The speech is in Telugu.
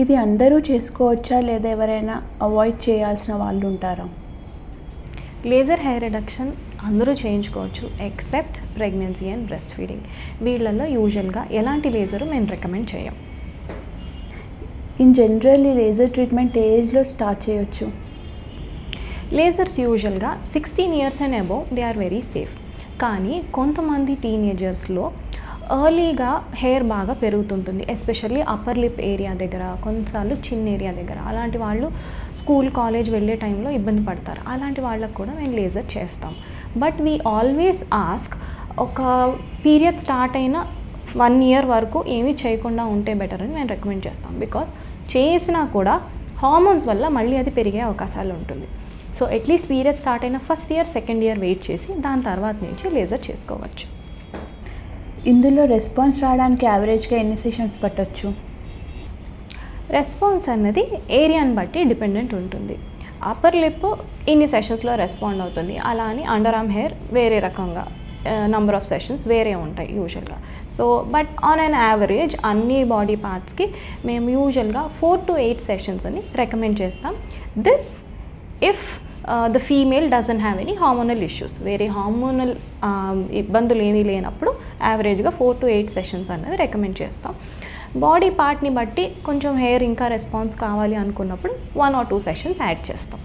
ఇది అందరూ చేసుకోవచ్చా లేదా ఎవరైనా అవాయిడ్ చేయాల్సిన వాళ్ళు ఉంటారా? లేజర్ హెయిర్ రిడక్షన్ అందరూ చేయించుకోవచ్చు except pregnancy and breastfeeding. వీళ్ళల్లో యూజువల్గా ఎలాంటి లేజరు మేము రికమెండ్ చేయం. ఇన్ జనరల్ ఈ లేజర్ ట్రీట్మెంట్ ఏ ఏజ్లో స్టార్ట్ చేయొచ్చు? లేజర్స్ యూజువల్గా 16 years and above they are very safe. కానీ కొంతమంది టీనేజర్స్లో ఎర్లీగా హెయిర్ బాగా పెరుగుతుంటుంది, ఎస్పెషల్లీ అప్పర్ లిప్ ఏరియా దగ్గర, కొన్నిసార్లు చిన్న ఏరియా దగ్గర. అలాంటి వాళ్ళు స్కూల్ కాలేజ్ వెళ్ళే టైంలో ఇబ్బంది పడతారు. అలాంటి వాళ్ళకు కూడా మేము లేజర్ చేస్తాం. బట్ వీ ఆల్వేస్ ఆస్క్, ఒక పీరియడ్ స్టార్ట్ అయిన 1 year వరకు ఏమీ చేయకుండా ఉంటే బెటర్ అని మేము రికమెండ్ చేస్తాం. బికాస్ చేసినా కూడా హార్మోన్స్ వల్ల మళ్ళీ అది పెరిగే అవకాశాలు ఉంటుంది. సో అట్లీస్ట్ పీరియడ్ స్టార్ట్ అయిన first year second year wait చేసి దాని తర్వాత నుంచి లేజర్ చేసుకోవచ్చు. ఇందులో రెస్పాన్స్ రావడానికి యావరేజ్గా ఎన్ని సెషన్స్ పట్టొచ్చు? రెస్పాన్స్ అన్నది ఏరియాని బట్టి డిపెండెంట్ ఉంటుంది. అప్పర్ లిప్ ఇన్ని సెషన్స్లో రెస్పాండ్ అవుతుంది, అలా అని అండర్ ఆర్మ్ హెయిర్ వేరే రకంగా నంబర్ ఆఫ్ సెషన్స్ వేరే ఉంటాయి యూజువల్గా. So but on an average అన్ని బాడీ పార్ట్స్కి మేము యూజువల్గా 4 to 8 సెషన్స్ అని రికమెండ్ చేస్తాం. This if the female doesn't have any hormonal issues. వేరే హార్మోనల్ ఇబ్బందులు ఏమీ లేనప్పుడు యావరేజ్గా 4 to 8 సెషన్స్ అనేది రికమెండ్ చేస్తాం. బాడీ పార్ట్ని బట్టి కొంచెం హెయిర్ ఇంకా రెస్పాన్స్ కావాలి అనుకున్నప్పుడు 1 or 2 సెషన్స్ యాడ్ చేస్తాం.